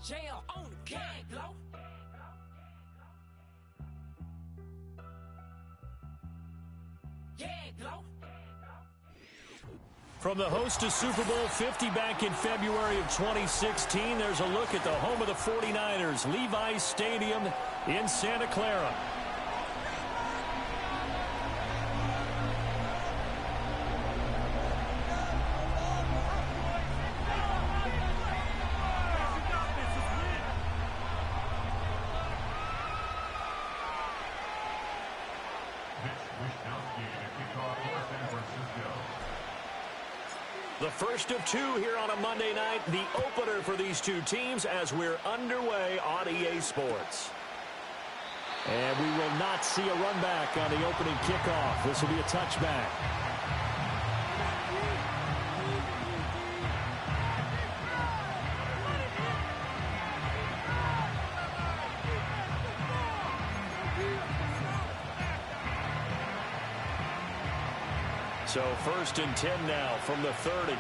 Jail on the gang, blow. Yeah, blow. From the host to Super Bowl 50 back in February of 2016, there's a look at the home of the 49ers, Levi's Stadium in Santa Clara. The first of two here on a Monday night, the opener for these two teams as we're underway on EA Sports. And we will not see a run back on the opening kickoff. This will be a touchback. So first and 10 now from the 30.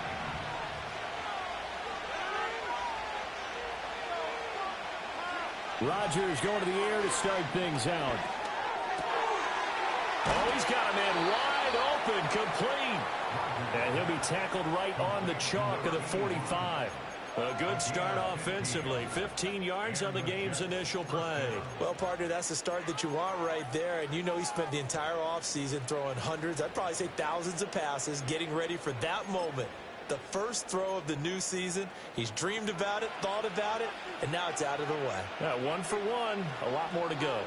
Rodgers going to the air to start things out. Oh, he's got a man wide open, complete. And he'll be tackled right on the chalk of the 45. A good start offensively. 15 yards on the game's initial play. Well, partner, that's the start that you want right there. And you know he spent the entire offseason throwing hundreds, I'd probably say thousands of passes, getting ready for that moment. The first throw of the new season. He's dreamed about it, thought about it, and now it's out of the way. Yeah, 1 for 1. A lot more to go.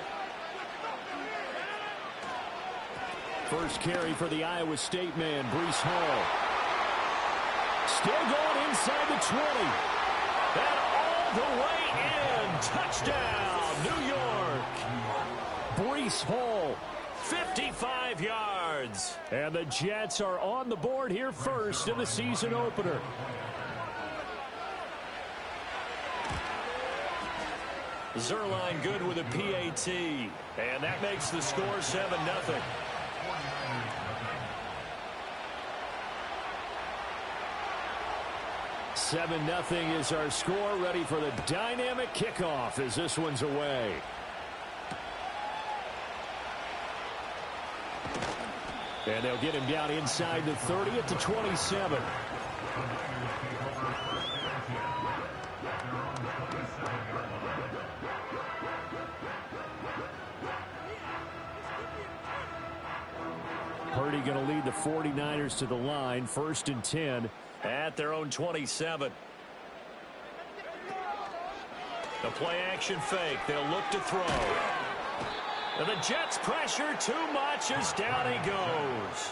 First carry for the Iowa State man, Breece Hall. Still going inside the 20. And all the way in. Touchdown, New York. Breece Hall, 55 yards. And the Jets are on the board here first in the season opener. Zerline good with a PAT. And that makes the score 7-0. Seven 0 is our score. Ready for the dynamic kickoff as this one's away. And they'll get him down inside the 30 at the 27. Purdy going to lead the 49ers to the line. First and 10 at their own 27. The play action fake. They'll look to throw. And the Jets pressure too much as down he goes.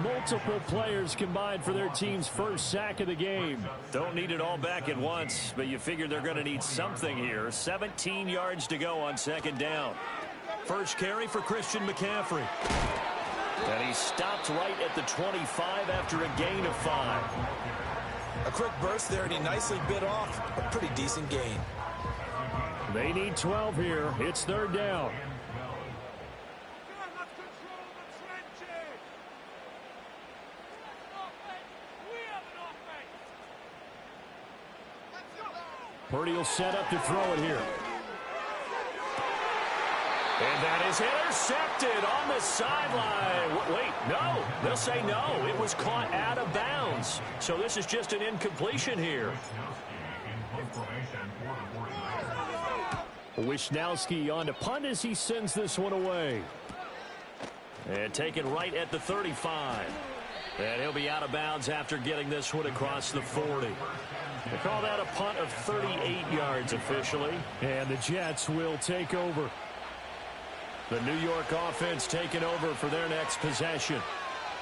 Multiple players combined for their team's first sack of the game. Don't need it all back at once, but you figure they're going to need something here. 17 yards to go on second down. First carry for Christian McCaffrey. And he stopped right at the 25 after a gain of 5. A quick burst there, and he nicely bit off a pretty decent gain. They need 12 here. It's third down. Purdy will set up to throw it here. And that is intercepted on the sideline. Wait, no. They'll say no. It was caught out of bounds. So this is just an incompletion here. Wisnowski on to punt as he sends this one away. And taken right at the 35. And he'll be out of bounds after getting this one across the 40. They call that a punt of 38 yards officially. And the Jets will take over. The New York offense taking over for their next possession.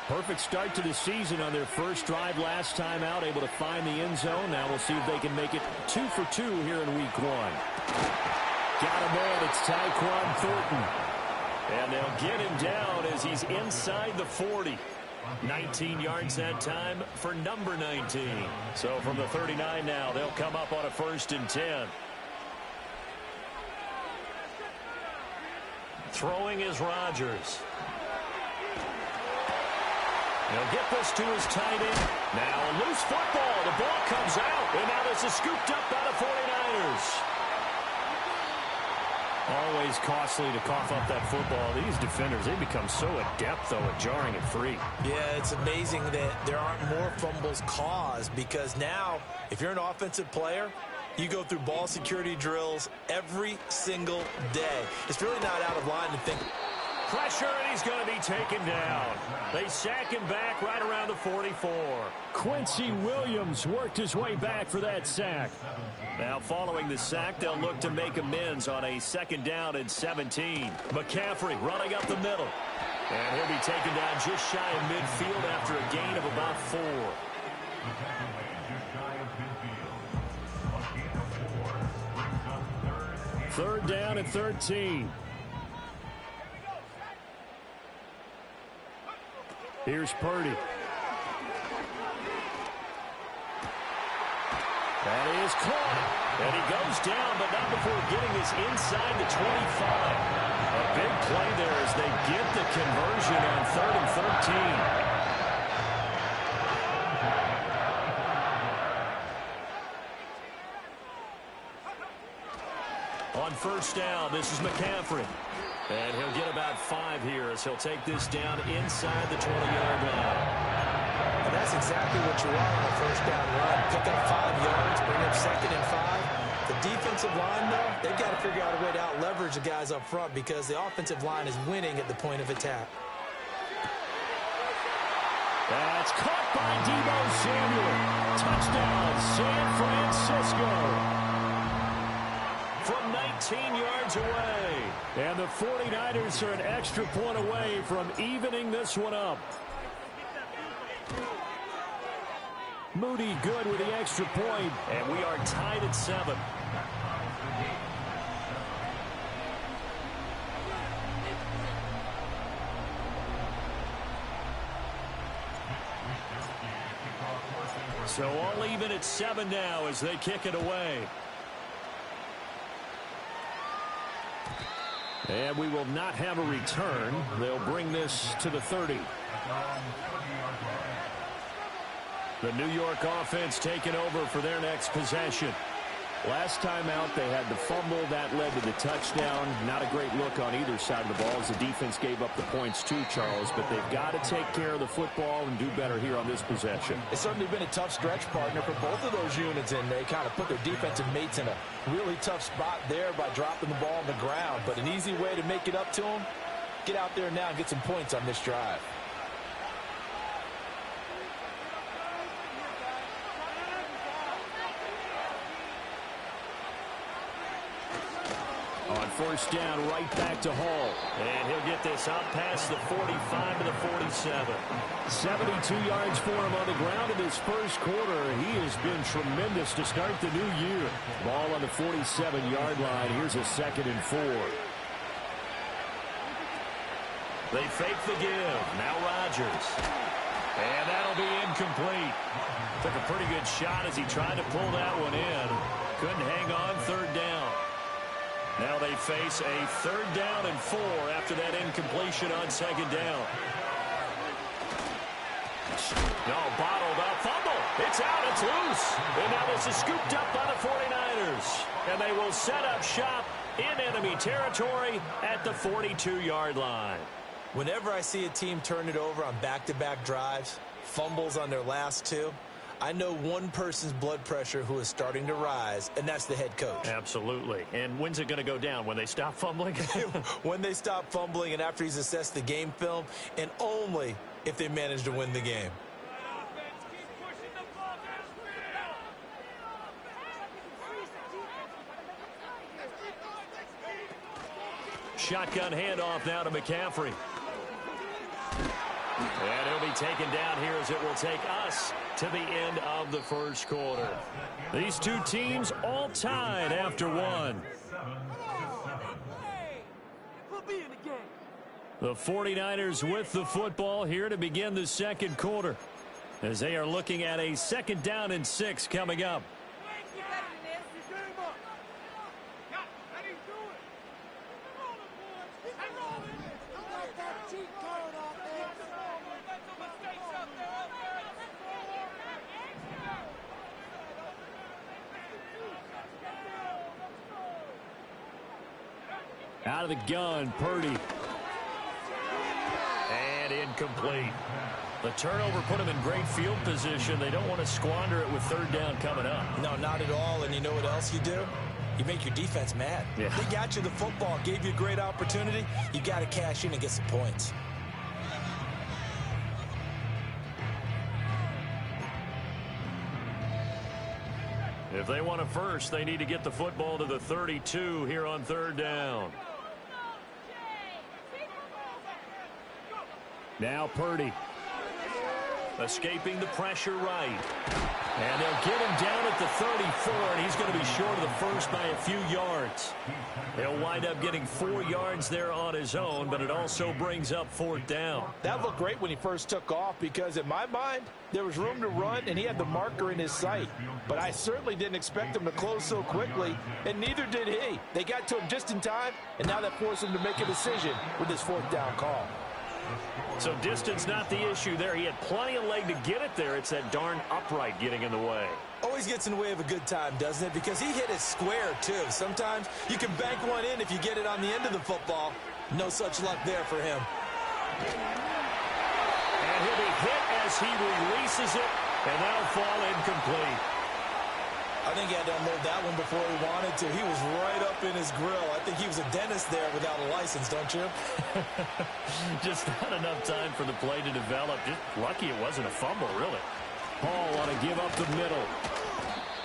Perfect start to the season on their first drive last time out, able to find the end zone. Now we'll see if they can make it 2 for 2 here in week 1. Got a man, it's Tyquan Thornton. And they'll get him down as he's inside the 40. 19 yards that time for number 19. So from the 39 now, they'll come up on a first and 10. Throwing is Rodgers. He'll get this to his tight end. Now a loose football. The ball comes out. And now this is scooped up by the 49ers. Always costly to cough up that football. These defenders, they become so adept, though, at jarring it free. Yeah, it's amazing that there aren't more fumbles caused, because now, if you're an offensive player, you go through ball security drills every single day. It's really not out of line to think. Pressure, and he's going to be taken down. They sack him back right around the 44. Quincy Williams worked his way back for that sack. Now following the sack, they'll look to make amends on a 2nd down and 17. McCaffrey running up the middle. And he'll be taken down just shy of midfield after a gain of about 4. 3rd down and 13. Here's Purdy. That is caught. And he goes down, but not before getting this inside the 25. A big play there as they get the conversion on 3rd and 13. On 1st down, this is McCaffrey. And he'll get about 5 here as he'll take this down inside the 20-yard line. And that's exactly what you want on a 1st down run. Pick up 5 yards, bring up 2nd and 5. The defensive line, though, they've got to figure out a way to out-leverage the guys up front, because the offensive line is winning at the point of attack. That's caught by Deebo Samuel. Touchdown, San Francisco. From 19 yards away. And the 49ers are an extra point away from evening this one up. Moody good with the extra point, and we are tied at 7. So all even at 7 now as they kick it away. And we will not have a return. They'll bring this to the 30. The New York offense taking over for their next possession. Last time out, they had the fumble. That led to the touchdown. Not a great look on either side of the ball as the defense gave up the points too, Charles. But they've got to take care of the football and do better here on this possession. It's certainly been a tough stretch, partner, for both of those units, and they kind of put their defensive mates in a really tough spot there by dropping the ball on the ground. But an easy way to make it up to them, get out there now and get some points on this drive. On 1st down, right back to Hall. And he'll get this out past the 45 to the 47. 72 yards for him on the ground in this first quarter. He has been tremendous to start the new year. Ball on the 47-yard line. Here's a 2nd and 4. They fake the give. Now Rodgers. And that'll be incomplete. Took a pretty good shot as he tried to pull that one in. Couldn't hang on. 3rd down. Now they face a 3rd down and 4 after that incompletion on 2nd down. No, bottled up. Fumble. It's out. It's loose. And now this is scooped up by the 49ers. And they will set up shop in enemy territory at the 42-yard line. Whenever I see a team turn it over on back-to-back drives, fumbles on their last 2, I know one person's blood pressure who is starting to rise, and that's the head coach. Absolutely. And when's it going to go down? When they stop fumbling? When they stop fumbling and after he's assessed the game film, and only if they manage to win the game. Shotgun handoff now to McCaffrey. And he'll be taken down here as it will take us to the end of the first quarter. These two teams all tied after 1. The 49ers with the football here to begin the second quarter as they are looking at a 2nd down and 6 coming up. Out of the gun, Purdy. And incomplete. The turnover put them in great field position. They don't want to squander it with third down coming up. No, not at all. And you know what else you do? You make your defense mad. Yeah. They got you the football, gave you a great opportunity. You got to cash in and get some points. If they want a first, they need to get the football to the 32 here on third down. Now Purdy. Escaping the pressure right. And they'll get him down at the 34, and he's going to be short of the first by a few yards. He'll wind up getting 4 yards there on his own, but it also brings up fourth down. That looked great when he first took off because, in my mind, there was room to run, and he had the marker in his sight. But I certainly didn't expect him to close so quickly, and neither did he. They got to him just in time, and now that forced him to make a decision with his fourth down call. So distance not the issue there. He had plenty of leg to get it there. It's that darn upright getting in the way. Always gets in the way of a good time, doesn't it? Because he hit it square, too. Sometimes you can bank one in if you get it on the end of the football. No such luck there for him. And he'll be hit as he releases it, and that'll fall incomplete. I think he had to unload that one before he wanted to. He was right up in his grill. I think he was a dentist there without a license, don't you? Just not enough time for the play to develop. Just lucky it wasn't a fumble, really. Hall want to give up the middle.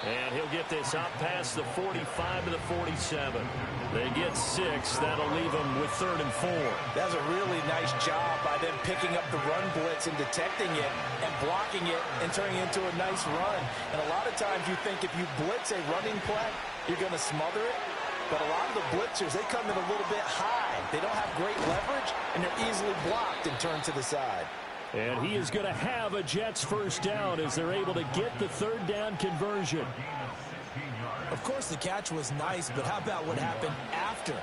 And he'll get this out past the 45 to the 47. They get 6. That'll leave them with 3rd and 4. That's a really nice job by them picking up the run blitz and detecting it and blocking it and turning it into a nice run. And a lot of times you think if you blitz a running play, you're going to smother it. But a lot of the blitzers, they come in a little bit high. They don't have great leverage, and they're easily blocked and turned to the side. And he is going to have a Jets first down as they're able to get the third down conversion. Of course, the catch was nice, but how about what happened after?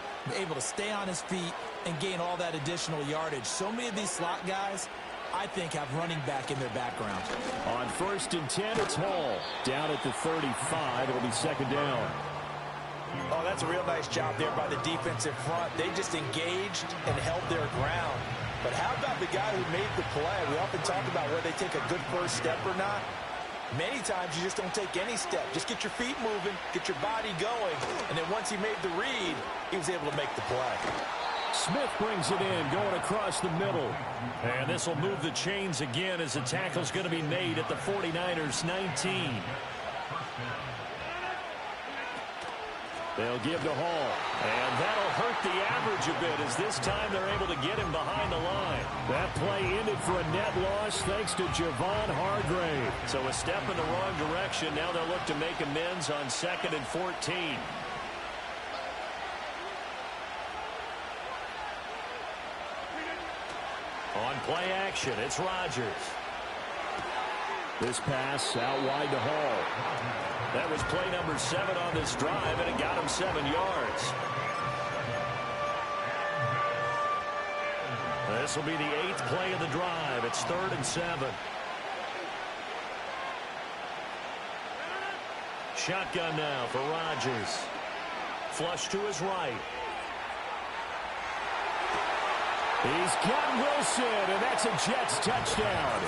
Able to stay on his feet and gain all that additional yardage. So many of these slot guys, I think, have running back in their background. On 1st and 10, it's Hall. Down at the 35, it'll be second down. Oh, that's a real nice job there by the defensive front. They just engaged and held their ground. But how about the guy who made the play? We often talk about whether they take a good first step or not. Many times you just don't take any step. Just get your feet moving, get your body going. And then once he made the read, he was able to make the play. Smith brings it in, going across the middle. And this will move the chains again as the tackle's going to be made at the 49ers 19. They'll give to Hall. And that'll hurt the average a bit as this time they're able to get him behind the line. That play ended for a net loss thanks to Javon Hargrave. So a step in the wrong direction. Now they'll look to make amends on 2nd and 14. On play action, it's Rodgers. This pass out wide to Hall. That was play number 7 on this drive, and it got him 7 yards. This will be the 8th play of the drive. It's 3rd and 7. Shotgun now for Rodgers. Flush to his right. He's got Wilson, and that's a Jets touchdown.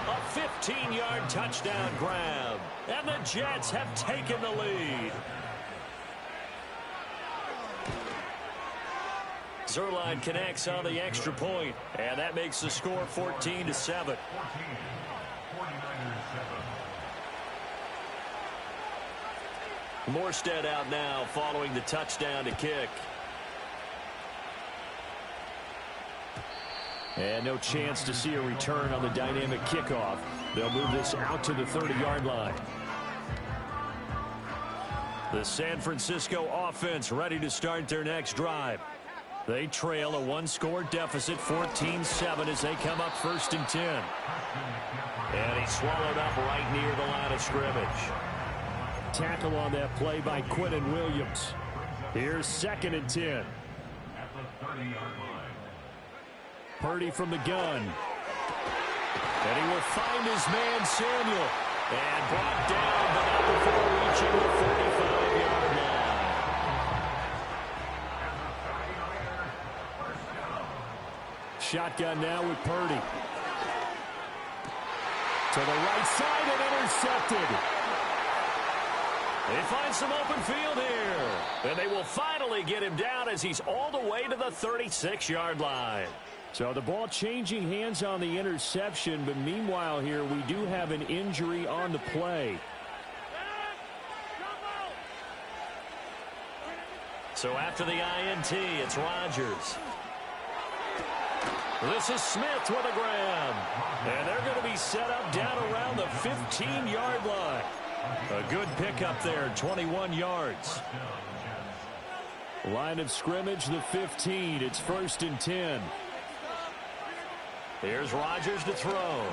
A 15-yard touchdown grab, and the Jets have taken the lead. Zerline connects on the extra point, and that makes the score 14-7. Morstead out now following the touchdown to kick. And no chance to see a return on the dynamic kickoff. They'll move this out to the 30-yard line. The San Francisco offense ready to start their next drive. They trail a 1-score deficit, 14-7, as they come up 1st and 10. And he's swallowed up right near the line of scrimmage. Tackle on that play by Quinnen Williams. Here's 2nd and 10. Purdy from the gun. And he will find his man Samuel. And brought down, but not before reaching the 45-yard line. shotgun now with Purdy. To the right side and intercepted. They find some open field here. And they will finally get him down as he's all the way to the 36-yard line. So the ball changing hands on the interception, but meanwhile here we do have an injury on the play. So after the INT, it's Rodgers. This is Smith with a grab. And they're going to be set up down around the 15-yard line. A good pickup there, 21 yards. Line of scrimmage, the 15. It's 1st and 10. Here's Rodgers to throw.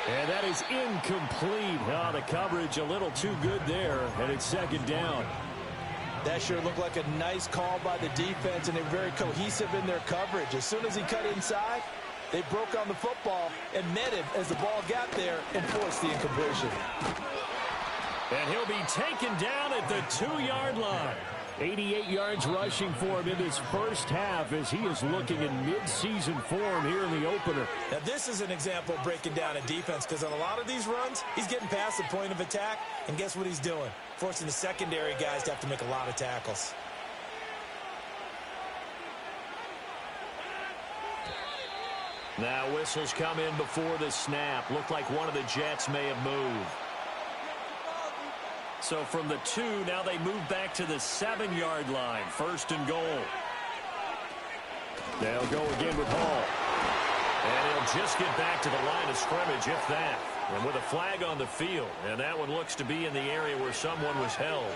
And that is incomplete. Oh, the coverage a little too good there, and it's 2nd down. That sure looked like a nice call by the defense, and they're very cohesive in their coverage. As soon as he cut inside, they broke on the football and met him as the ball got there and forced the incompletion. And he'll be taken down at the 2-yard line. 88 yards rushing for him in this first half as he is looking in mid-season form here in the opener. Now, this is an example of breaking down a defense because on a lot of these runs, he's getting past the point of attack, and guess what he's doing? Forcing the secondary guys to have to make a lot of tackles. Now whistles come in before the snap. Looked like one of the Jets may have moved. So from the 2, now they move back to the 7-yard line. 1st and goal. They'll go again with Hall. And he'll just get back to the line of scrimmage, if that. And with a flag on the field. And that one looks to be in the area where someone was held.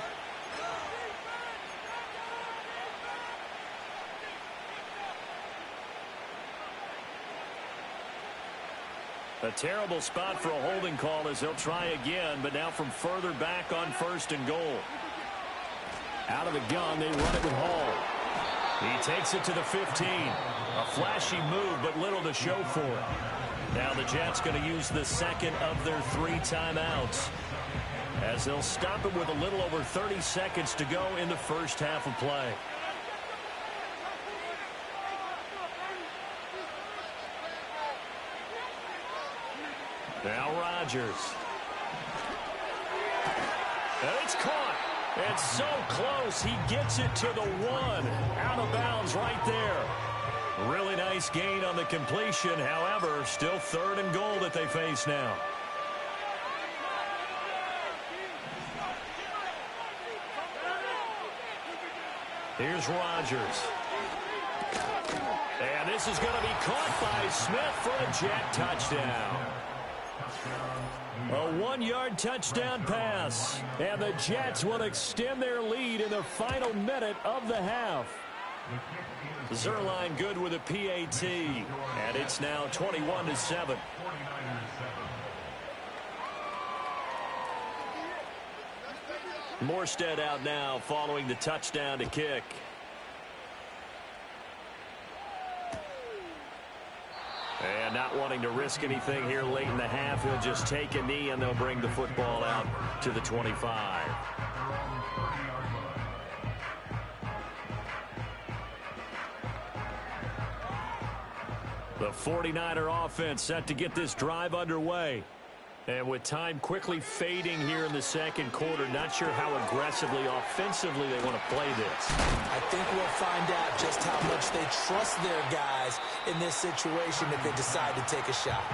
A terrible spot for a holding call as they'll try again, but now from further back on 1st and goal. Out of the gun, they run it with Hall. He takes it to the 15. A flashy move, but little to show for it. Now the Jets going to use the 2nd of their 3 timeouts as they'll stop it with a little over 30 seconds to go in the first half of play. Now Rodgers. And it's caught. It's so close. He gets it to the 1. Out of bounds right there. Really nice gain on the completion. However, still 3rd and goal that they face now. Here's Rodgers. And this is going to be caught by Smith for a Jet touchdown. A 1-yard touchdown pass. And the Jets will extend their lead in the final minute of the half. Zerline good with a PAT. And it's now 21-7. Morstead out now following the touchdown to kick. And not wanting to risk anything here late in the half, he'll just take a knee and they'll bring the football out to the 25. The 49er offense set to get this drive underway. And with time quickly fading here in the second quarter, not sure how aggressively, offensively they want to play this. I think we'll find out just how much they trust their guys in this situation if they decide to take a shot.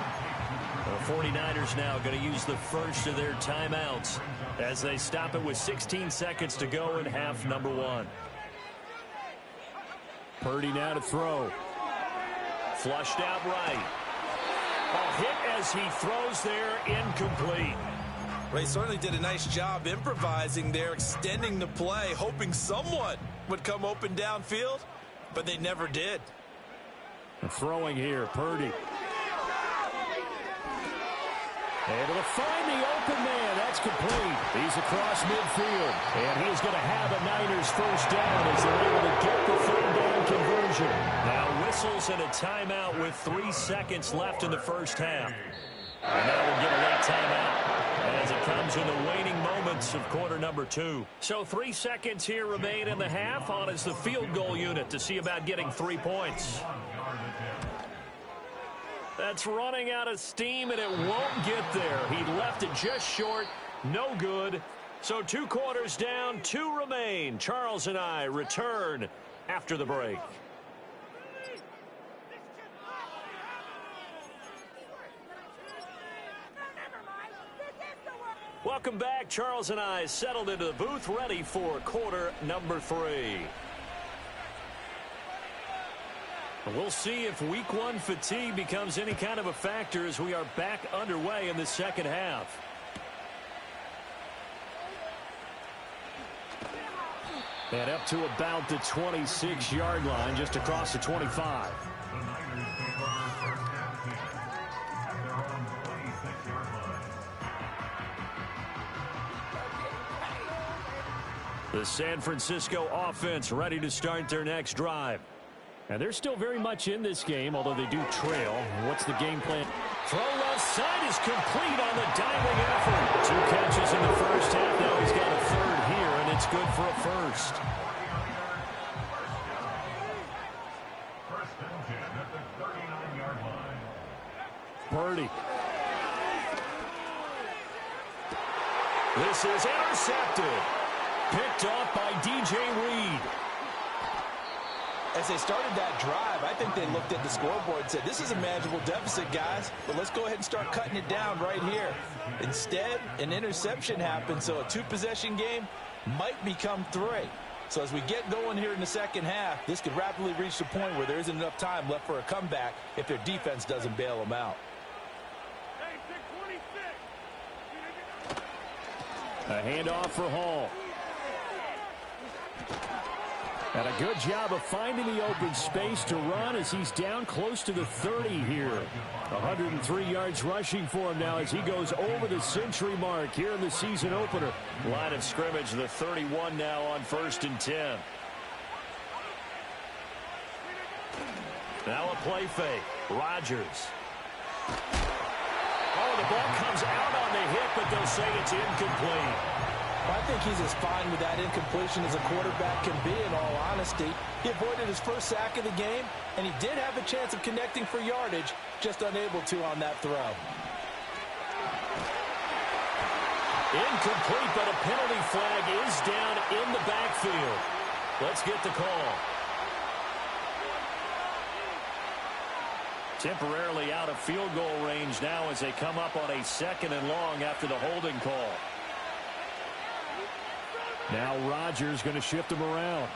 The 49ers now going to use the first of their timeouts as they stop it with 16 seconds to go in half number 1. Purdy now to throw. Flushed out right. A hit as he throws there, incomplete. Ray certainly did a nice job improvising there, extending the play, hoping someone would come open downfield, but they never did. Throwing here, Purdy. Able to find the open man. That's complete. He's across midfield, and he's going to have a Niners first down as they're able to get the 3rd down conversion. Now whistles and a timeout with 3 seconds left in the first half. And now we'll get a late timeout as it comes in the waning moments of quarter number 2. So 3 seconds here remain in the half. On is the field goal unit to see about getting 3 points. That's running out of steam, and it won't get there. He left it just short. No good. So 2 quarters down, 2 remain. Charles and I return after the break. Welcome back. Charles and I settled into the booth, ready for quarter number 3. We'll see if week 1 fatigue becomes any kind of a factor as we are back underway in the second half. And up to about the 26-yard line, just across the 25. The San Francisco offense ready to start their next drive. And they're still very much in this game, although they do trail. What's the game plan? Throw left side is complete on the diving effort. 2 catches in the first half. Now he's got a third here, and it's good for a first. Purdy. This is intercepted. Picked off by DJ Reed. As they started that drive, I think they looked at the scoreboard and said, this is a manageable deficit, guys, but let's go ahead and start cutting it down right here. Instead, an interception happened, so a 2-possession game might become 3. So as we get going here in the second half, this could rapidly reach the point where there isn't enough time left for a comeback if their defense doesn't bail them out. A handoff for Hall. And a good job of finding the open space to run as he's down close to the 30 here. 103 yards rushing for him now as he goes over the century mark here in the season opener. Line of scrimmage, the 31 now on 1st and 10. Now a play fake. Rodgers. Oh, the ball comes out on the hit, but they'll say it's incomplete. I think he's as fine with that incompletion as a quarterback can be, in all honesty. He avoided his first sack of the game, and he did have a chance of connecting for yardage, just unable to on that throw. Incomplete, but a penalty flag is down in the backfield. Let's get the call. Temporarily out of field goal range now as they come up on a 2nd and long after the holding call. Now Rodgers going to shift him around.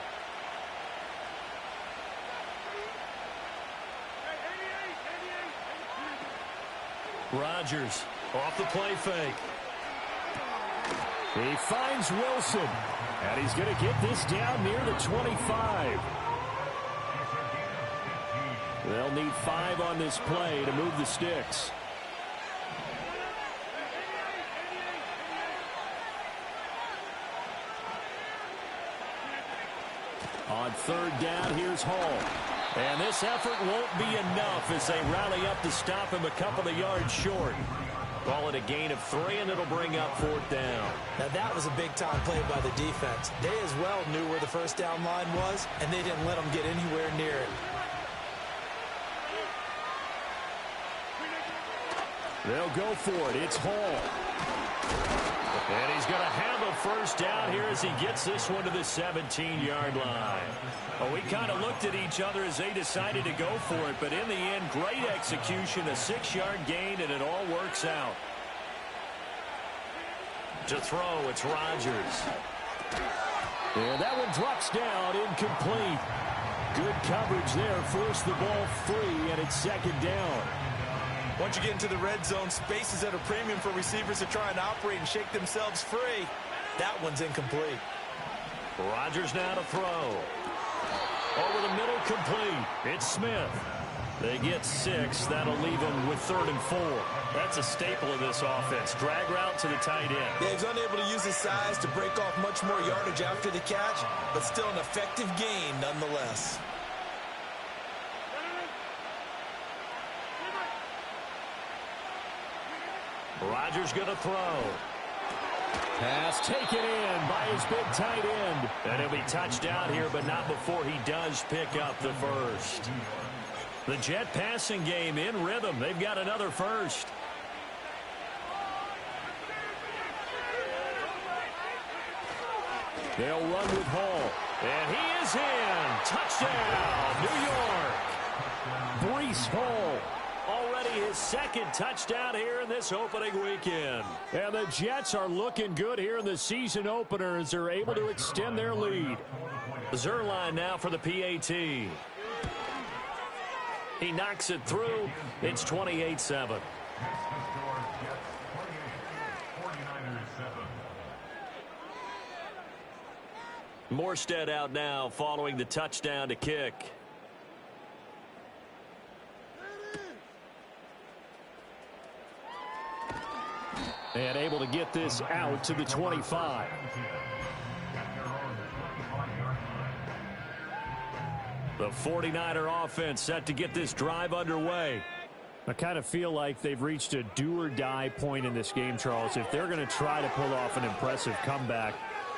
Rodgers off the play fake. He finds Wilson. And he's going to get this down near the 25. They'll need 5 on this play to move the sticks. On 3rd down, here's Hall. And this effort won't be enough as they rally up to stop him a couple of yards short. Call it a gain of 3, and it'll bring up 4th down. Now that was a big-time play by the defense. They as well knew where the first down line was, and they didn't let them get anywhere near it. They'll go for it. It's Hall. And he's going to have a first down here as he gets this one to the 17-yard line. Well, we kind of looked at each other as they decided to go for it, but in the end, great execution, a 6-yard gain, and it all works out. To throw, it's Rodgers. And that one drops down, incomplete. Good coverage there, forced the ball free, and it's 2nd down. Once you get into the red zone, space is at a premium for receivers to try and operate and shake themselves free. That one's incomplete. Rodgers now to throw. Over the middle, complete. It's Smith. They get 6. That'll leave them with 3rd and 4. That's a staple of this offense. Drag route to the tight end. Yeah, he's unable to use his size to break off much more yardage after the catch, but still an effective gain nonetheless. Rodgers going to throw. Pass taken in by his big tight end. And he'll be touched out here, but not before he does pick up the first. The Jet passing game in rhythm. They've got another first. They'll run with Hall. And he is in. Touchdown, New York. Breece Hall. Already his second touchdown here in this opening weekend. And the Jets are looking good here in the season opener as they're able to extend their lead. Zuerlein now for the PAT. He knocks it through. It's 28-7. Morstead out now following the touchdown to kick. And able to get this out to the 25. The 49er offense set to get this drive underway. I kind of feel like they've reached a do-or-die point in this game, Charles. If they're going to try to pull off an impressive comeback,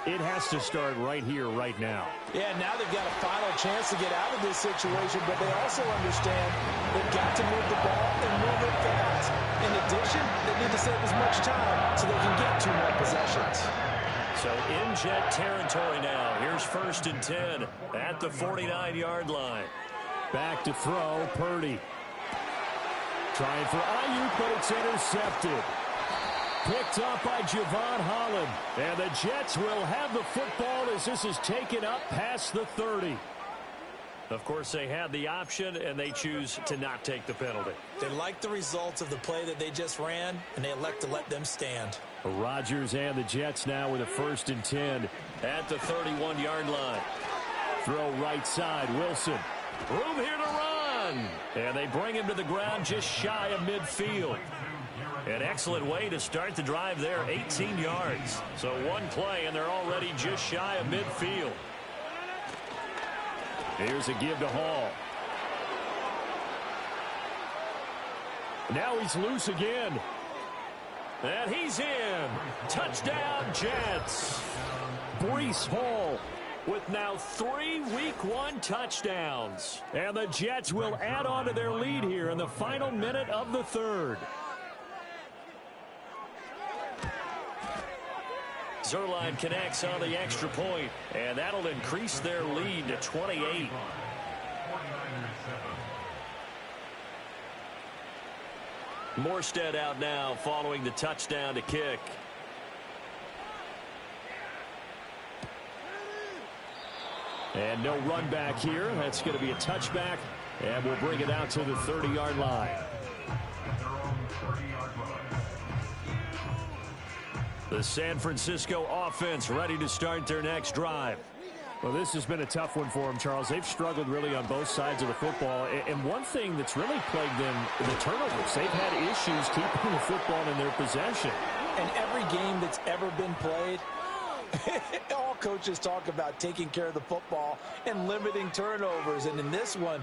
it has to start right here, right now. Yeah, now they've got a final chance to get out of this situation, but they also understand they've got to move the ball and move it fast. In addition, they need to save as much time so they can get 2 more possessions. So in Jet territory now. Here's 1st and 10 at the 49-yard line. Back to throw, Purdy. Trying for Ayuk, but it's intercepted. Picked up by Javon Holland. And the Jets will have the football as this is taken up past the 30. Of course, they had the option, and they choose to not take the penalty. They like the results of the play that they just ran, and they elect to let them stand. Rodgers and the Jets now with a 1st and 10 at the 31-yard line. Throw right side, Wilson. Room here to run. And they bring him to the ground just shy of midfield. An excellent way to start the drive there, 18 yards. So one play, and they're already just shy of midfield. Here's a give to Hall. Now he's loose again. And he's in. Touchdown, Jets. Breece Hall with now 3 Week 1 touchdowns. And the Jets will add on to their lead here in the final minute of the 3rd. Zuerlein connects on the extra point, and that'll increase their lead to 28. Morstead out now following the touchdown to kick. And no run back here. That's going to be a touchback, and we'll bring it out to the 30-yard line. The San Francisco offense ready to start their next drive. Well, this has been a tough one for them, Charles. They've struggled really on both sides of the football. And one thing that's really plagued them, the turnovers. They've had issues keeping the football in their possession. And every game that's ever been played, all coaches talk about taking care of the football and limiting turnovers. And in this one,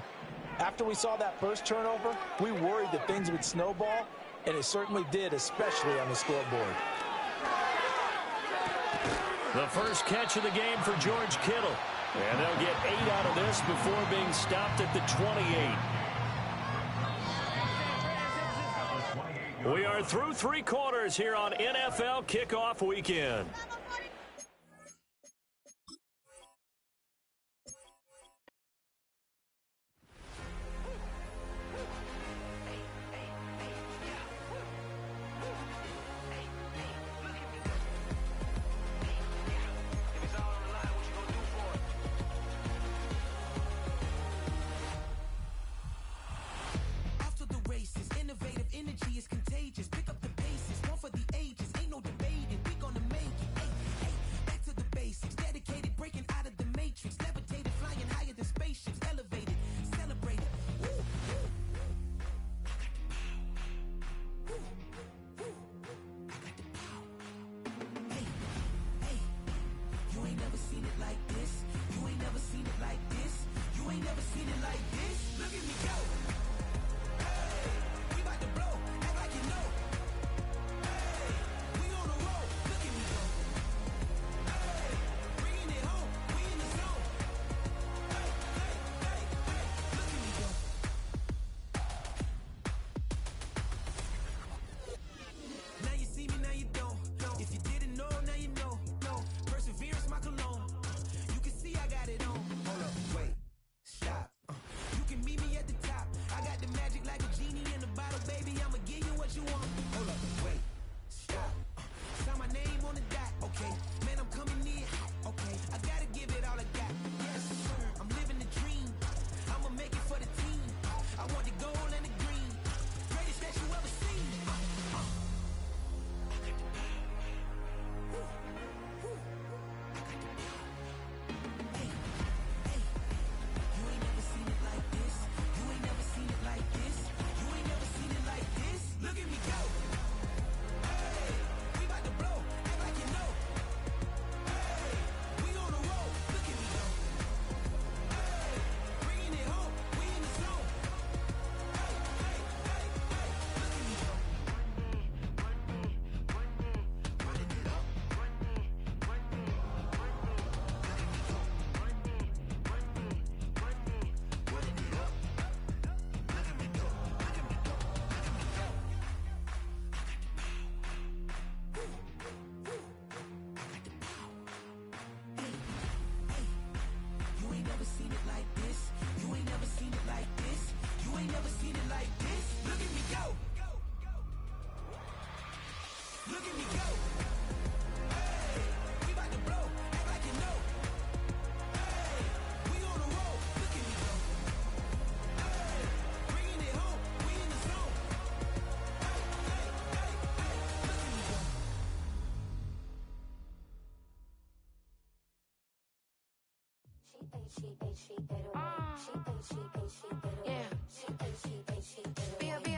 after we saw that first turnover, we worried that things would snowball, and it certainly did, especially on the scoreboard. The first catch of the game for George Kittle. And they'll get 8 out of this before being stopped at the 28. We are through 3 quarters here on NFL Kickoff Weekend. Yeah. Be a